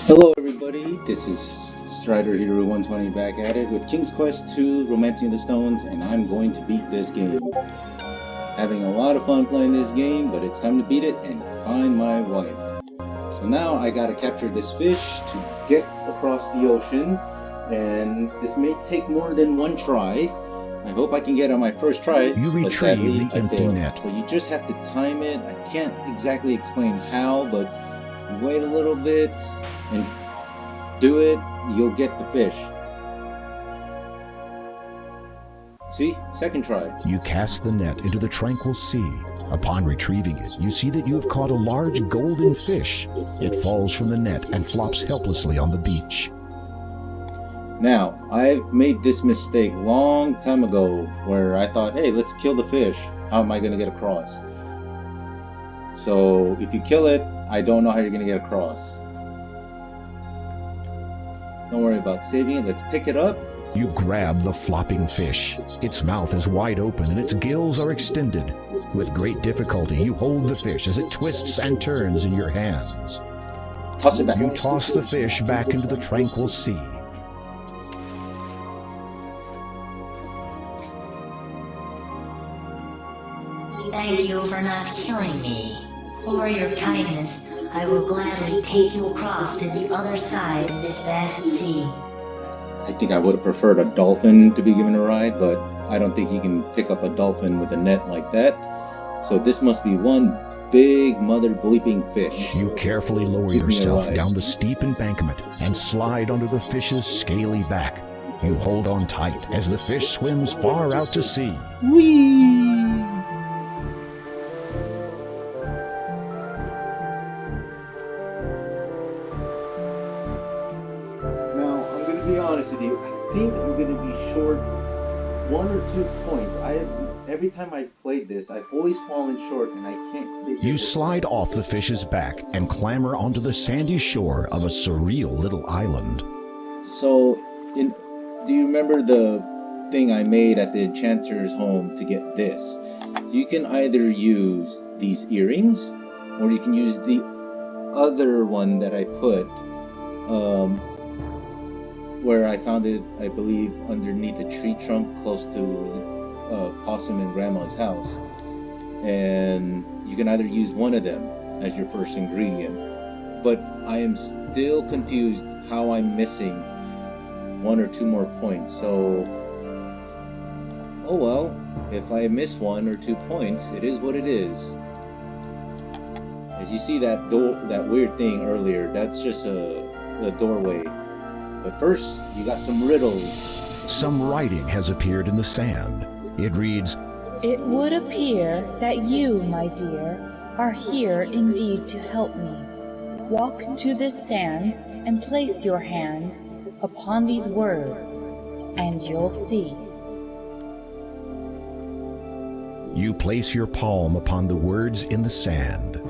Hello everybody, this is Strider Hero 120 back at it with King's Quest 2 Romancing the Stones, and I'm going to beat this game. Having a lot of fun playing this game, but it's time to beat it and find my wife. So now I gotta capture this fish to get across the ocean, and this may take more than one try. I hope I can get on my first try, but sadly I failed. So you just have to time it. I can't exactly explain how, but you wait a little bit and do it, you'll get the fish. See? Second try. You cast the net into the tranquil sea. Upon retrieving it, you see that you have caught a large golden fish. It falls from the net and flops helplessly on the beach. Now, I've made this mistake long time ago where I thought, hey, let's kill the fish. How am I going to get across? So, if you kill it, I don't know how you're going to get across. Don't worry about saving it. Let's pick it up. You grab the flopping fish. Its mouth is wide open and its gills are extended. With great difficulty, you hold the fish as it twists and turns in your hands. Toss it back. You toss the fish back into the tranquil sea. Thank you for not killing me. For your kindness, I will gladly take you across to the other side of this vast sea. I think I would have preferred a dolphin to be given a ride, but I don't think you can pick up a dolphin with a net like that. So this must be one big mother bleeping fish. You carefully lower yourself down the steep embankment and slide onto the fish's scaly back. You hold on tight as the fish swims far out to sea. Whee! Be honest with you, I think I'm going to be short 1 or 2 points. Every time I've played this, I've always fallen short and I can't figure You slide off the fish's back and clamber onto the sandy shore of a surreal little island. So, do you remember the thing I made at the enchanter's home to get this? You can either use these earrings or you can use the other one that I put where I found it, I believe, underneath a tree trunk close to Possum and Grandma's house. And you can either use one of them as your first ingredient. But I am still confused how I'm missing 1 or 2 more points. So, oh well, if I miss 1 or 2 points, it is what it is. As you see that weird thing earlier, that's just a doorway. But first, you got some riddles. Some writing has appeared in the sand. It reads, "It would appear that you, my dear, are here indeed to help me. Walk to this sand and place your hand upon these words, and you'll see." You place your palm upon the words in the sand.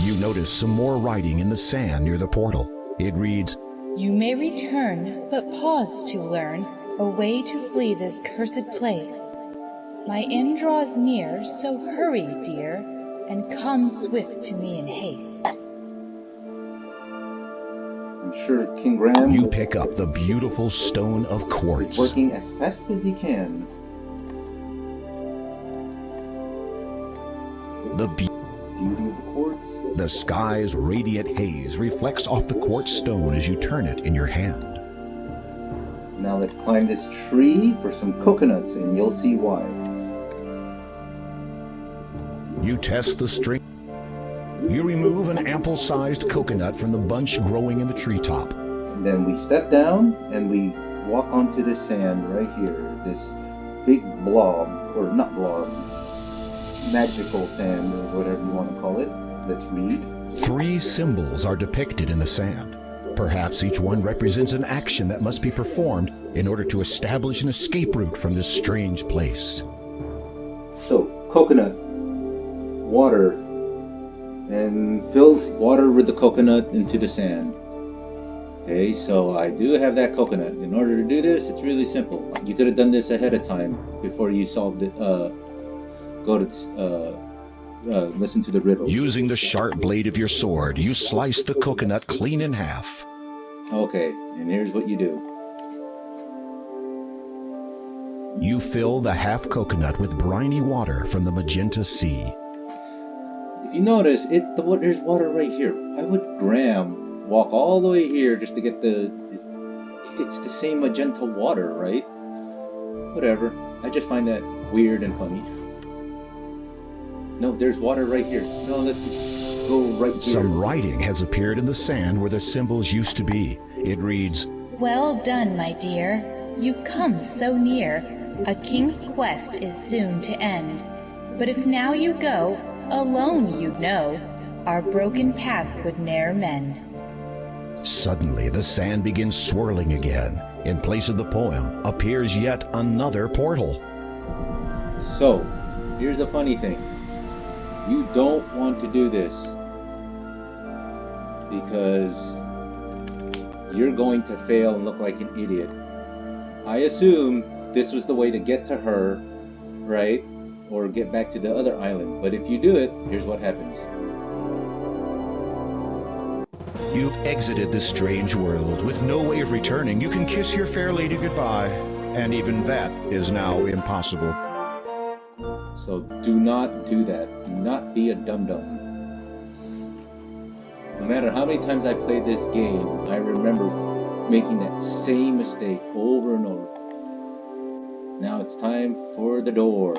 You notice some more writing in the sand near the portal. It reads, "You may return, but pause to learn a way to flee this cursed place. My end draws near, so hurry, dear, and come swift to me in haste." I'm sure King Graham You pick up the beautiful stone of quartz. working as fast as he can. The Beauty of the quartz. The sky's radiant haze reflects off the quartz stone as you turn it in your hand. Now let's climb this tree for some coconuts and you'll see why. You test the string. You remove an ample-sized coconut from the bunch growing in the treetop. And then we step down and we walk onto the sand right here. This big blob, or not blob, magical sand or whatever you want to call it. Let's read. 3 symbols are depicted in the sand. Perhaps each one represents an action that must be performed in order to establish an escape route from this strange place. So, coconut, water, and fill water with the coconut into the sand. Okay, so I do have that coconut. In order to do this, it's really simple. You could have done this ahead of time before you solved it. Go to this, listen to the riddle. Using the sharp blade of your sword, you slice the coconut clean in half. Okay, and here's what you do. You fill the half coconut with briny water from the magenta sea. If you notice, there's water right here. Why would Graham walk all the way here just to get it's the same magenta water, right? Whatever. I just find that weird and funny. No, there's water right here. No, let's go right here. Some writing has appeared in the sand where the symbols used to be. It reads, Well done, my dear. You've come so near. A king's quest is soon to end. But if now you go, alone you'd know, our broken path would ne'er mend. Suddenly the sand begins swirling again. In place of the poem appears yet another portal. So, here's a funny thing. You don't want to do this because you're going to fail and look like an idiot. I assume this was the way to get to her, right? Or get back to the other island. But if you do it, here's what happens. You've exited this strange world. With no way of returning, you can kiss your fair lady goodbye. And even that is now impossible. So do not do that. Do not be a dum-dum. No matter how many times I played this game, I remember making that same mistake over and over. Now it's time for the door.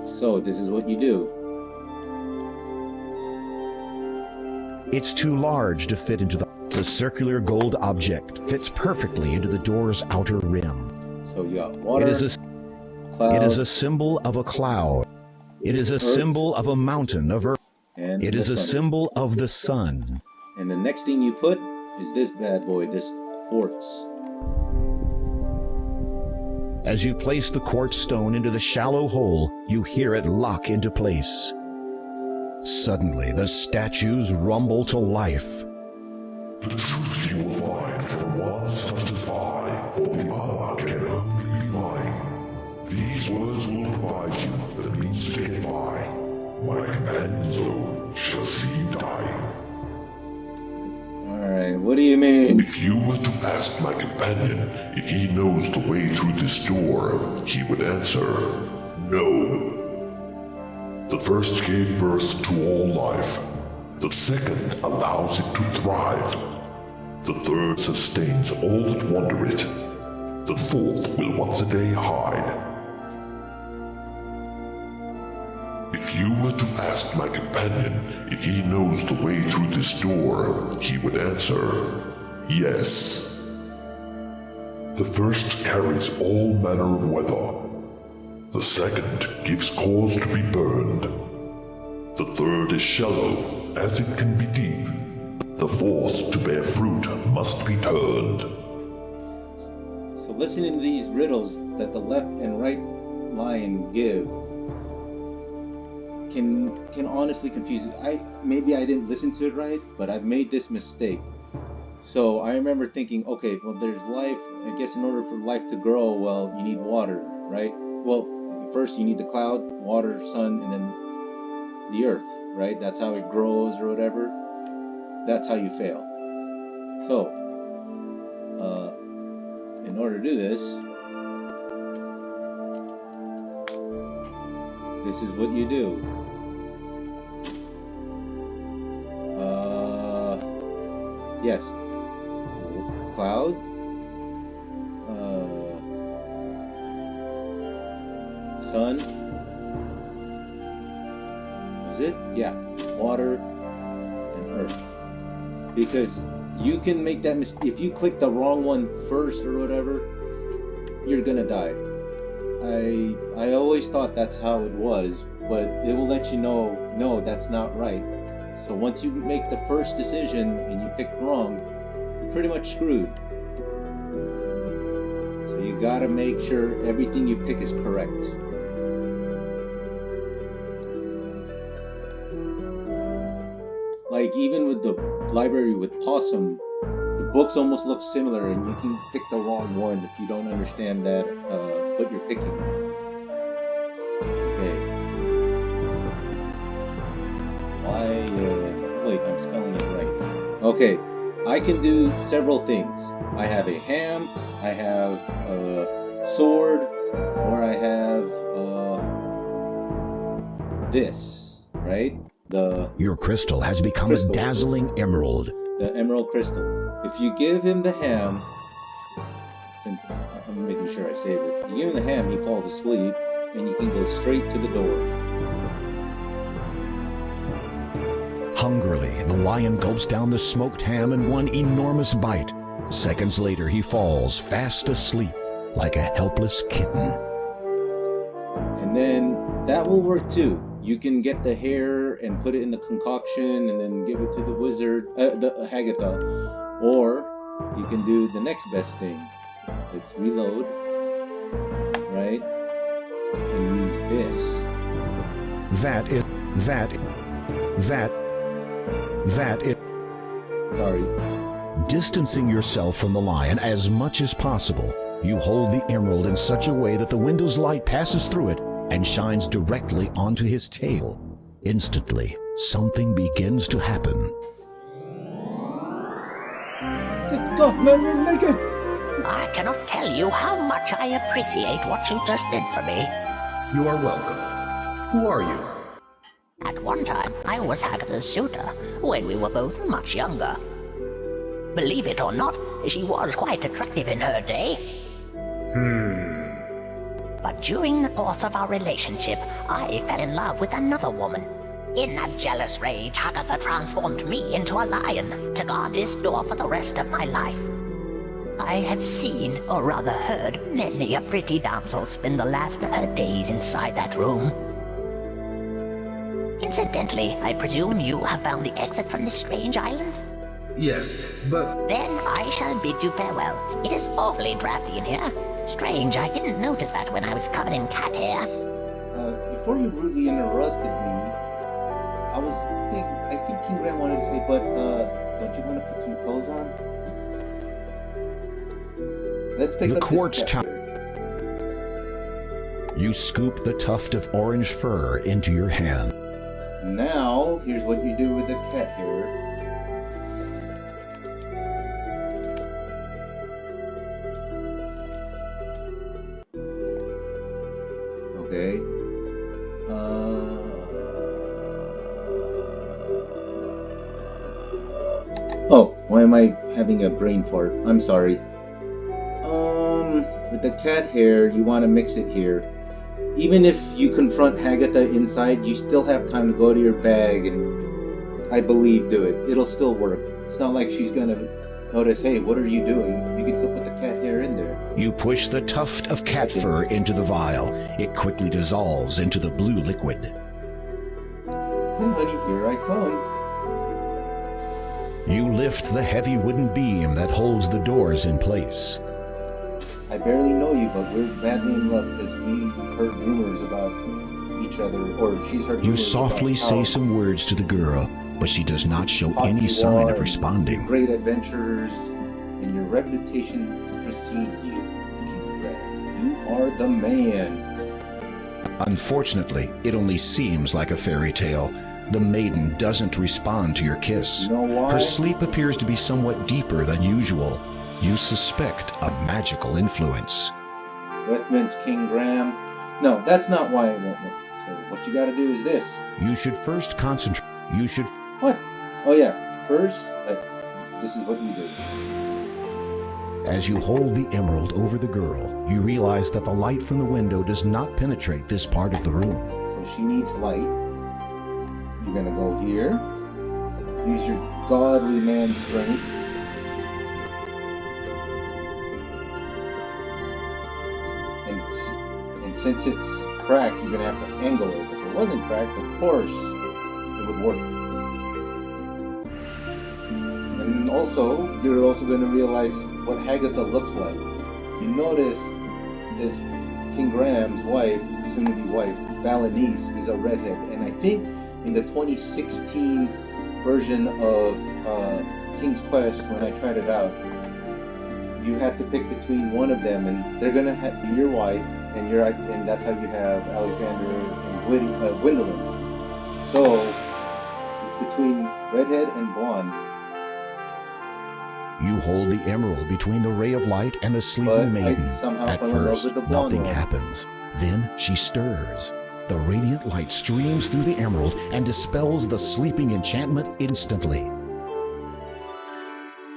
So this is what you do. It's too large to fit into the circular gold object fits perfectly into the door's outer rim. So you got water, cloud. It is a symbol of a cloud. It is a earth, symbol of a mountain of earth. And it is a sun. symbol of the sun. And the next thing you put is this bad boy, this quartz. As you place the quartz stone into the shallow hole, you hear it lock into place. Suddenly, the statues rumble to life. The truth you will find from one such as I, for the other can only be lying. These words will provide you the means to get by. My companion soul shall see you die. Alright, what do you mean? If you were to ask my companion if he knows the way through this door, he would answer, no. The first gave birth to all life. The second allows it to thrive. The third sustains all that wander it. The fourth will once a day hide. If you were to ask my companion if he knows the way through this door, he would answer, yes. The first carries all manner of weather. The second gives cause to be burned. The third is shallow, as it can be deep. The fourth, to bear fruit, must be turned. So listening to these riddles that the left and right line give can honestly confuse you. Maybe I didn't listen to it right, but I've made this mistake. So I remember thinking, okay, well, there's life. I guess in order for life to grow, well, you need water, right? Well, first you need the cloud, water, sun, and then the earth, right? That's how it grows or whatever. That's how you fail. So, in order to do this, this is what you do. Yes. Cloud. Sun. Is it? Yeah. Water and earth. Because you can make that mistake. If you click the wrong one first or whatever, you're gonna die. I always thought that's how it was, but it will let you know, no, that's not right. So once you make the first decision and you pick wrong, you're pretty much screwed. So you gotta make sure everything you pick is correct. like even with the library with Possum, the books almost look similar, and you can pick the wrong one if you don't understand that what you're picking. Okay. Wait, I'm spelling it right. Okay, I can do several things. I have a ham, I have a sword, or I have this, right? Your crystal has become crystal. a dazzling emerald. The emerald crystal. If you give him the ham, since I'm making sure I save it, you give him the ham, he falls asleep, and you can go straight to the door. Hungrily, the lion gulps down the smoked ham in one enormous bite. Seconds later, he falls fast asleep like a helpless kitten. And then that will work too. You can get the hair and put it in the concoction and then give it to the wizard, the Hagatha. Or you can do the next best thing. Let's reload, right? And use this. Sorry. Distancing yourself from the lion as much as possible, you hold the emerald in such a way that the window's light passes through it and shines directly onto his tail. Instantly, something begins to happen. Good God, man, you're naked! I cannot tell you how much I appreciate what you just did for me. You are welcome. Who are you? At one time, I was Hagatha's suitor, when we were both much younger. Believe it or not, she was quite attractive in her day. But during the course of our relationship, I fell in love with another woman. In a jealous rage, Hagatha transformed me into a lion to guard this door for the rest of my life. I have seen, or rather heard, many a pretty damsel spend the last of her days inside that room. Incidentally, I presume you have found the exit from this strange island? Yes, but... Then I shall bid you farewell. It is awfully drafty in here. Strange, I didn't notice that when I was covered in cat hair. Before you rudely interrupted me, I think King Graham wanted to say, but don't you want to put some clothes on? Let's pick The up quartz this tower. chapter. You scoop the tuft of orange fur into your hand. Now, here's what you do with the cat hair. Okay. Oh, why am I having a brain fart? I'm sorry. With the cat hair, you want to mix it here. Even if you confront Hagatha inside, you still have time to go to your bag and, I believe, do it. It'll still work. It's not like she's gonna notice, hey, what are you doing? You can still put the cat hair in there. You push the tuft of cat fur into the vial. It quickly dissolves into the blue liquid. Hey, honey, here I come. You lift the heavy wooden beam that holds the doors in place. I barely know you, but we're badly in love because we heard rumors about each other, or she's heard You rumors softly about say how some words to the girl, but she does not show hot any you sign are, of responding. Great adventurers, and your reputation precede you. King Graham. You are the man. Unfortunately, it only seems like a fairy tale. The maiden doesn't respond to your kiss. You know why? Her sleep appears to be somewhat deeper than usual. You suspect a magical influence. Breath mint, King Graham. No, that's not why it won't work. So what you gotta do is this. You should first concentrate. What? Oh yeah. First, this is what you do. As you hold the emerald over the girl, you realize that the light from the window does not penetrate this part of the room. So she needs light. You're gonna go here. Use your godly man strength. And since it's cracked, you're gonna have to angle it. If it wasn't cracked, of course, it would work. And also, you're also gonna realize what Hagatha looks like. You notice this King Graham's wife, soon-to-be wife, Valanice, is a redhead, and I think in the 2016 version of King's Quest, when I tried it out, you had to pick between one of them, and they're gonna be your wife, and that's how you have Alexander and Gwendolyn. So it's between redhead and blonde. You hold the emerald between the ray of light and the sleeping But maiden. I somehow At fell in love first, with the blonde nothing one. happens. Then she stirs. The radiant light streams through the emerald and dispels the sleeping enchantment instantly.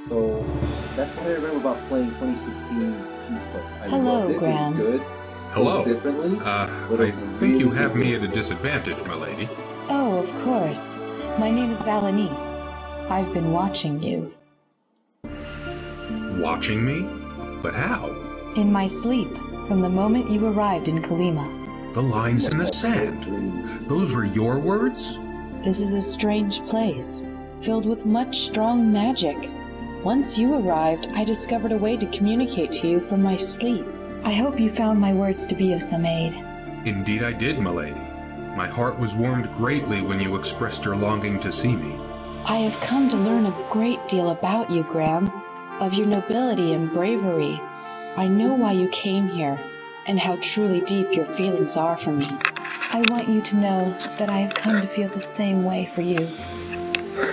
So that's what I remember about playing 2016 King's Quest. I Hello, loved it. Graham. It was good. Hello. Told differently. but I it was think really you have good. me at a disadvantage, my lady. Oh, of course. My name is Valanice. I've been watching you. Watching me? But how? In my sleep, from the moment you arrived in Kalima. The lines in the sand. Dreams. Those were your words? This is a strange place, filled with much strong magic. Once you arrived, I discovered a way to communicate to you from my sleep. I hope you found my words to be of some aid. Indeed I did, my lady. My heart was warmed greatly when you expressed your longing to see me. I have come to learn a great deal about you, Graham, of your nobility and bravery. I know why you came here, and how truly deep your feelings are for me. I want you to know that I have come to feel the same way for you.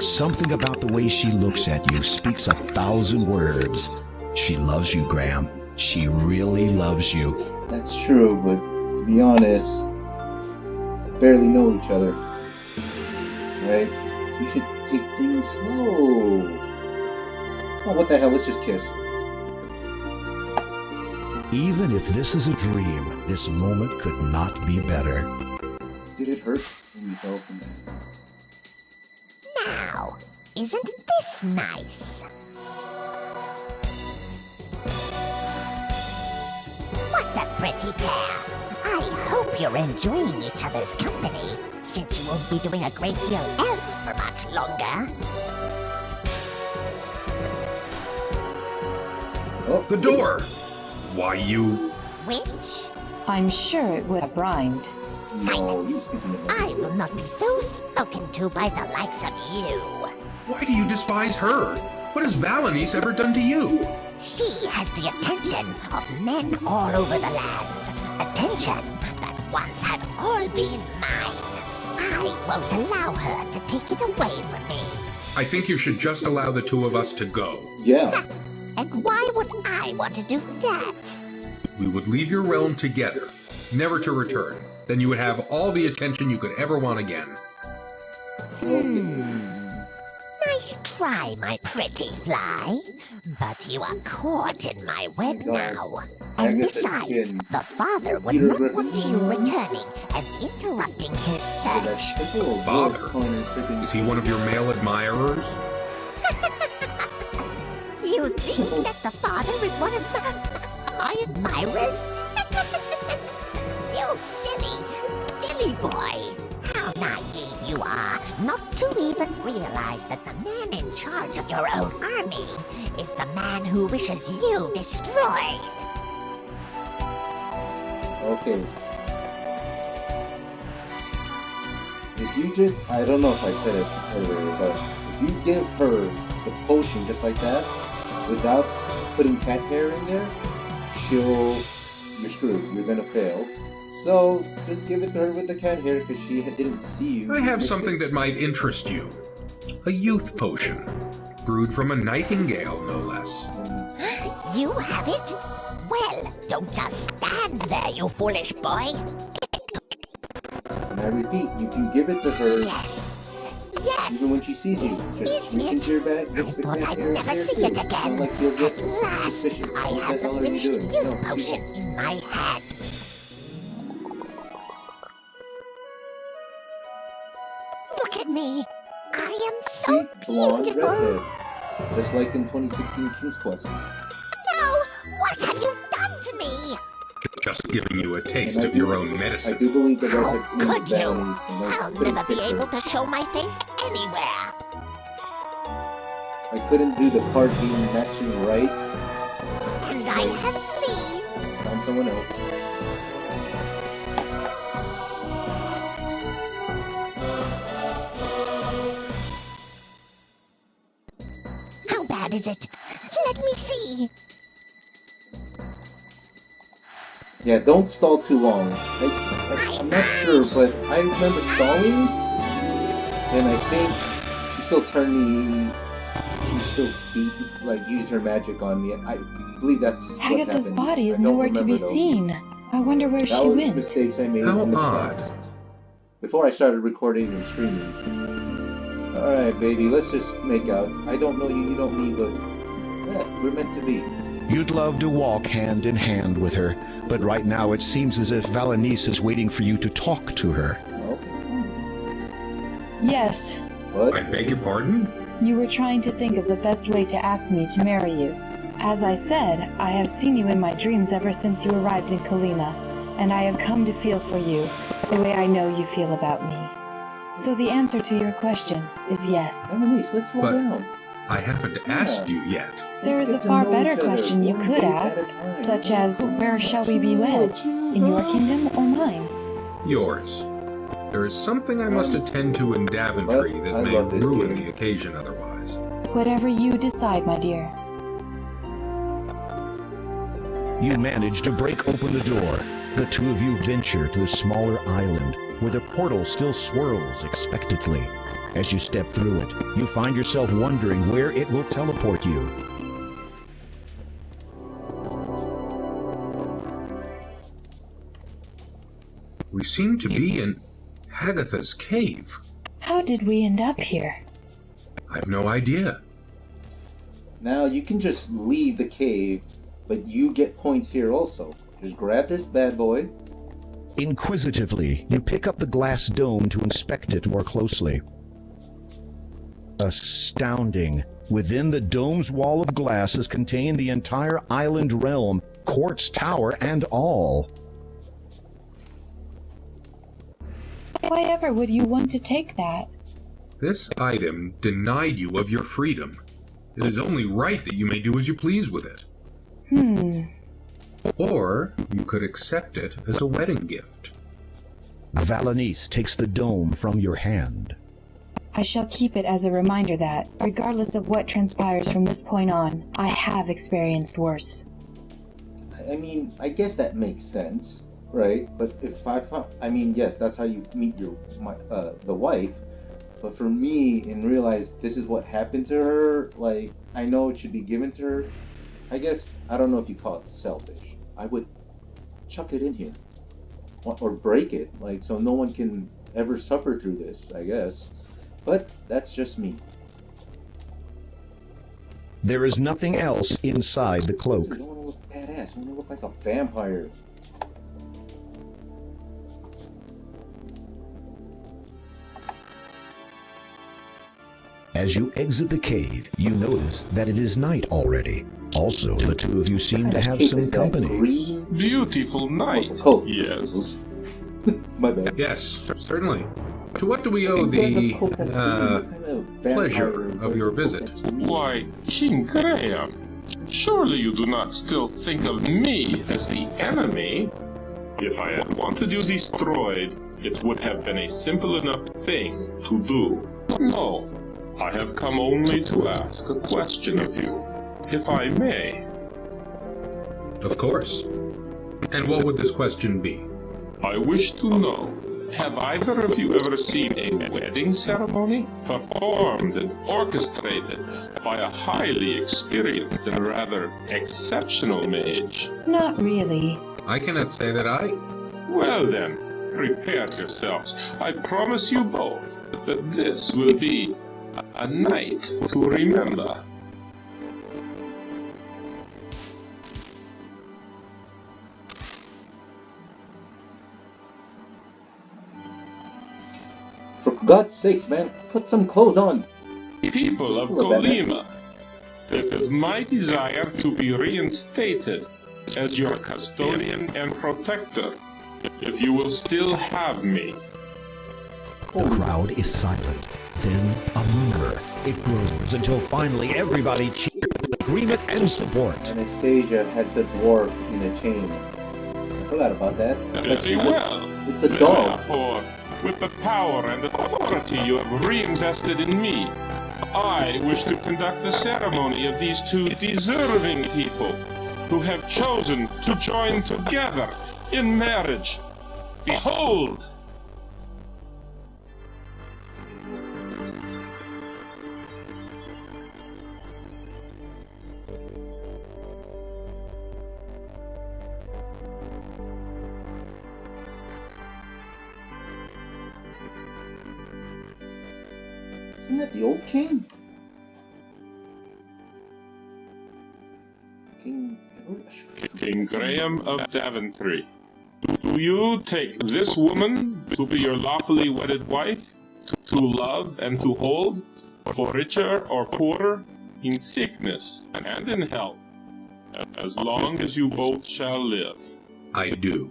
Something about the way she looks at you speaks 1,000 words. She loves you, Graham. She really loves you. That's true, but to be honest, barely know each other. Right? You should take things slow. Oh, what the hell? Let's just kiss. Even if this is a dream, this moment could not be better. Did it hurt when you fell from that? Now, isn't this nice? What a pretty pair. I hope you're enjoying each other's company, since you won't be doing a great deal else for much longer. Oh, The door! Why, you... Which? I'm sure it would have rhymed. No, you was thinking about I will not be so spoken to by the likes of you. Why do you despise her? What has Valanice ever done to you? She has the attention of men all over the land. Attention that once had all been mine. I won't allow her to take it away from me. I think you should just allow the two of us to go. Yeah. And why would I want to do that? We would leave your realm together, never to return. Then you would have all the attention you could ever want again. Nice try, my pretty fly. But you are caught in my web now. And besides, the father would not want you returning and interrupting his search. Father? Is he one of your male admirers? You think that the father is one of my admirers? You silly boy. How naive you are not to even realize that the man in charge of your own army is the man who wishes you destroyed. Okay. If you just, I don't know if I said it earlier, but if you give her the potion just like that, without putting cat hair in there, you're screwed. You're gonna fail. So just give it to her with the cat hair because she didn't see you. I have mix something it. that might interest you. A youth potion. Brewed from a nightingale, no less. You have it? Well, don't just stand there, you foolish boy. And I repeat, you can give it to her Yes. Yes. even when she sees you. Just Is reach it? into your bag, I mix the thought cat I'd hair never there see too. it again. Not like she'll get At last, suspicious. I What have the hell the are you finished doing? youth No, she potion won't. in my hand. Look at me. I am so Sweet blonde beautiful. redhead. Just like in 2016 King's Quest. No, what have you done to me? Just giving you a taste And I of your do- own I medicine. do believe the How redhead's name is could you? Valanice, and I I'll couldn't never be fix her. able to show my face anywhere. I couldn't do the part being matching right. And I have fleas. Found someone else. What is it? Let me see. Yeah, don't stall too long. I'm not sure, but I remember stalling, and I think she still turned me. She still used her magic on me. I believe that's what Agatha's happened. body is I don't nowhere to be remember, though. seen. I wonder where That she was went. mistakes I made How in the odd. past. Before I started recording and streaming. Alright, baby, let's just make out. I don't know you, you don't me, but we're meant to be. You'd love to walk hand in hand with her, but right now it seems as if Valanice is waiting for you to talk to her. Okay, fine. Yes, What? I beg your pardon? you were trying to think of the best way to ask me to marry you. As I said, I have seen you in my dreams ever since you arrived in Kalima, and I have come to feel for you the way I know you feel about me. So the answer to your question is yes. Valanice, let's slow But- down. I haven't asked you yet. There Let's is a get to far know better each other, question you one could date at a ask, time. such as, where shall we be wed? In your kingdom or mine? Yours. There is something I must attend to in Daventry Well, that I may love this ruin game. the occasion otherwise. Whatever you decide, my dear. You manage to break open the door. The two of you venture to the smaller island, where the portal still swirls expectantly. As you step through it, you find yourself wondering where it will teleport you. We seem to be in Agatha's cave. How did we end up here? I've no idea. Now you can just leave the cave, but you get points here also. Just grab this bad boy. Inquisitively, you pick up the glass dome to inspect it more closely. Astounding. Within the dome's wall of glass is contained the entire island realm, quartz tower and all. Why ever would you want to take that? This item denied you of your freedom. It is only right that you may do as you please with it. Or you could accept it as a wedding gift. Valanice takes the dome from your hand. I shall keep it as a reminder that, regardless of what transpires from this point on, I have experienced worse. I mean, I guess that makes sense, right? But if I mean, yes, that's how you meet the wife. But for me, and realize this is what happened to her, like, I know it should be given to her. I guess, I don't know if you call it selfish. I would chuck it in here. Or break it, like, so no one can ever suffer through this, I guess. But that's just me. There is nothing else inside the cloak. Dude, I don't want to look badass. I want to look like a vampire. As you exit the cave, you notice that it is night already. Also, the two of you seem to have some company. Green? Beautiful Oh, night. it's a coat. Yes. My bad. Yes, certainly. To what do we owe the pleasure of your visit? Why, King Graham, surely you do not still think of me as the enemy? If I had wanted you destroyed, it would have been a simple enough thing to do. No, I have come only to ask a question of you, if I may. Of course. And what would this question be? I wish to know, have either of you ever seen a wedding ceremony performed and orchestrated by a highly experienced and rather exceptional mage? Not really. I cannot say that I... Well then, prepare yourselves. I promise you both that this will be a night to remember. For God's sakes, man, put some clothes on. People of Hello, Batman. Colima, it is my desire to be reinstated as your custodian and protector, if you will still have me. The crowd is silent. Then a murmur. It grows until finally everybody cheers with agreement and support. Anastasia has the dwarf in a chain. I forgot about that. Very well. It's a dog. Therefore, with the power and authority you have reinvested in me, I wish to conduct the ceremony of these two deserving people who have chosen to join together in marriage. Behold! Isn't that the old king? King Edward? King Graham of Daventry, do you take this woman to be your lawfully wedded wife, to love and to hold, for richer or poorer, in sickness and in health, as long as you both shall live? I do.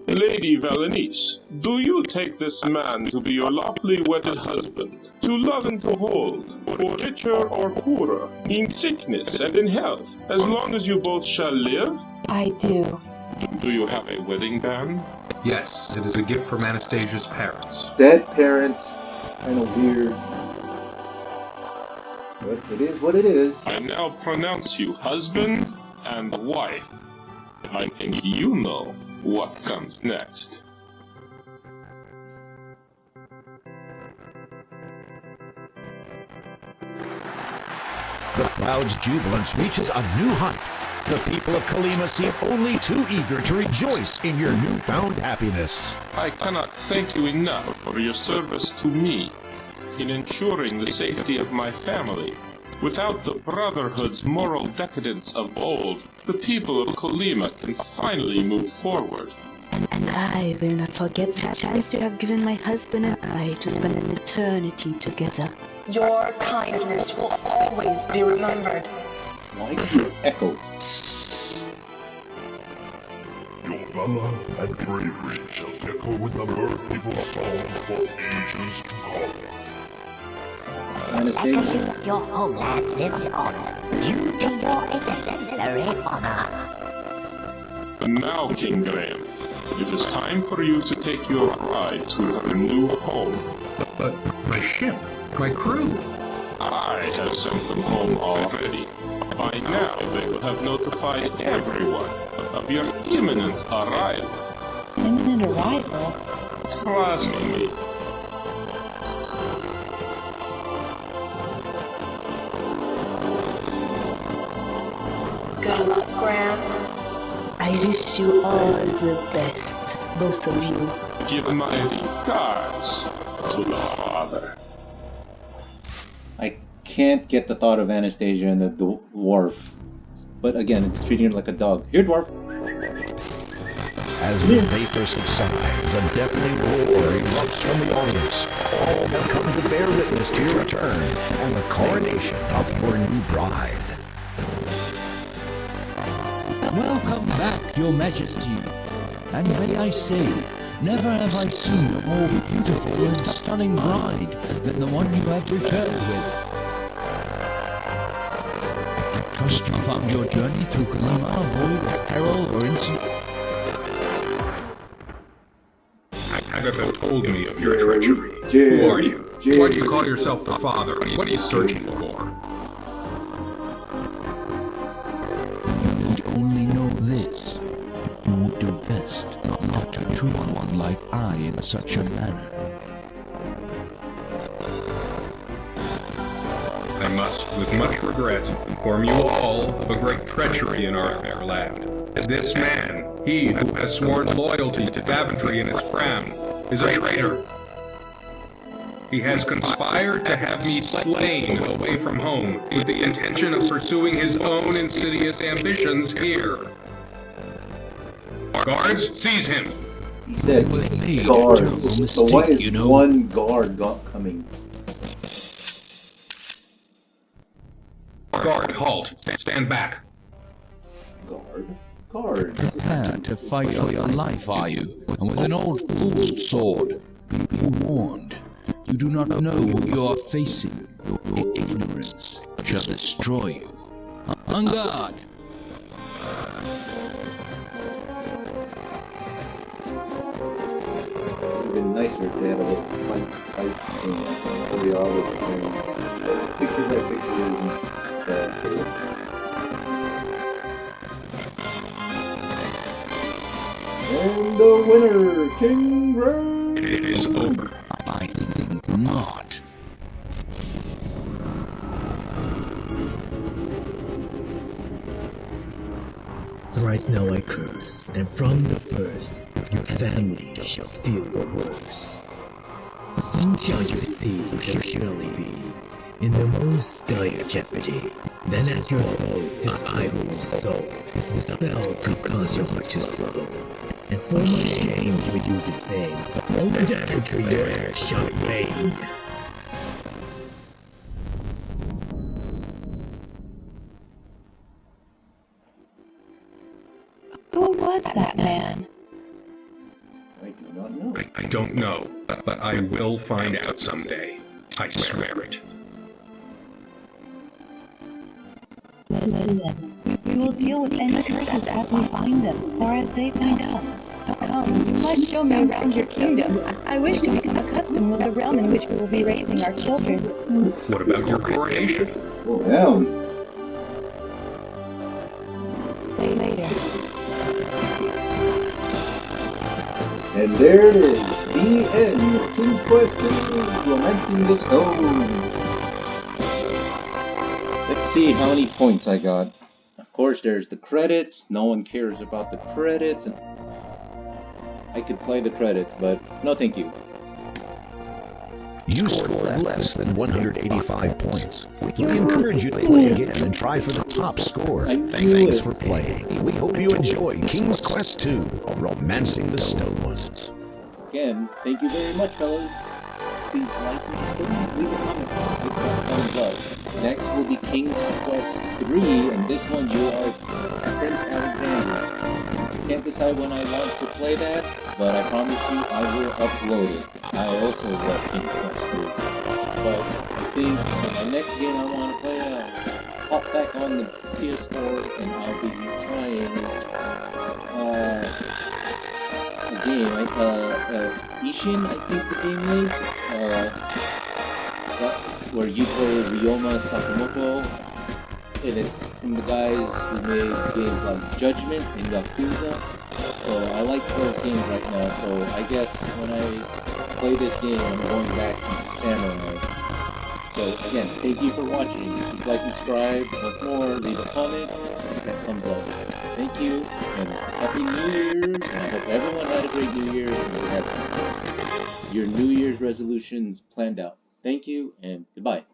Lady Valanice, do you take this man to be your lawfully wedded husband, to love and to hold, for richer or poorer, in sickness and in health, as long as you both shall live? I do. Do you have a wedding band? Yes, it is a gift from Anastasia's parents. Dead parents. Kind of weird. But it is what it is. I now pronounce you husband and wife. I think you know what comes next. The crowd's jubilance reaches a new height. The people of Kalima seem only too eager to rejoice in your newfound happiness. I cannot thank you enough for your service to me in ensuring the safety of my family. Without the Brotherhood's moral decadence of old, the people of Kalima can finally move forward. And I will not forget the chance you have given my husband and I to spend an eternity together. Your kindness will always be remembered. Why do you echo? Your valor and bravery shall echo in the Mer people's songs for ages to come. Anastasia? Legacy that your homeland lives on, due to your exemplary honor. And now, King Graham, it is time for you to take your bride to her new home. But my ship, my crew. I have sent them home already. By now, they will have notified everyone of your imminent arrival. Imminent arrival? Trust me. Good luck, Graham. I wish you all the best, both of you. Give my regards to the father. I can't get the thought of Anastasia and the dwarf. But again, it's treating her like a dog. Here, dwarf. As the vapor subsides, a deafening roar erupts from the audience. All have come to bear witness to your return and the coronation of your new bride. Welcome back, Your Majesty. And may I say, never have I seen a more beautiful and stunning bride than the one you have returned with. I trust you found your journey through Kalima void of peril or incident. Agatha told me of your treachery. Who are you? Why do you call yourself the father? What are you searching for? You need only know this. You would do best not to treat one like I in such a manner. I must, with much regret, inform you all of a great treachery in our fair land. This man, he who has sworn loyalty to Daventry and its crown, is a traitor. He has conspired to have me slain away from home with the intention of pursuing his own insidious ambitions here. Guards, seize him! He said Made a guards. terrible So why mistake, is you know. one guard coming? Guard, halt! Stand back! Guards. Prepared to fight for your life, are you? And with an old fool's sword. Be warned. You do not know what you are facing. Ignorance shall destroy you. On guard! have been nicer if they had a little fight thing where we all were playing. But picture by picture isn't bad too. And the winner, King Ray! It is over. I think not. Thrice now I curse, and from the first, your family shall feel the worst. Soon shall you see who shall surely be in the most dire jeopardy. Then as your foe, 'tis I who will sow the spell to cause your heart to slow. And for my shame for you the same, all the traitor there shall reign. Who was that man? I do not know. I don't know, but I will find out someday. I swear it. Listen, we will deal with any curses as we find them, or as they find us. Come, you must show me around your kingdom. I wish to become accustomed with the realm in which we will be raising our children. What about your coronation? Slow down. Later. And there it is, the end of King's Quest 2, Romancing the Stones. Let's see how many points I got. Of course, there's the credits. No one cares about the credits. And I could play the credits, but no thank you. You scored less than 185 points. We encourage you to play again and try for the top score. Thanks for playing. We hope you enjoy King's Quest 2, Romancing the Stones. Again, thank you very much, fellas. Please like and subscribe, leave a comment, hit that thumbs up. Next will be King's Quest 3, and this one you are Prince Alexander. Can't decide when I want to play that, but I promise you I will upload it. I also love King's Quest 3. But I think the next game I want to play, hop back on the PS4, and I'll be trying a game, Ishin, I think the game is, where you play Ryoma Sakamoto, and it's from the guys who made games like Judgment and Yakuza. So I like those games right now, so I guess when I play this game, I'm going back into Samurai. So again, thank you for watching. Please like and subscribe. Once more, leave a comment, and that thumbs up. Thank you, and Happy New Year's, and I hope everyone had a great New Year, and you have your New Year's resolutions planned out. Thank you, and goodbye.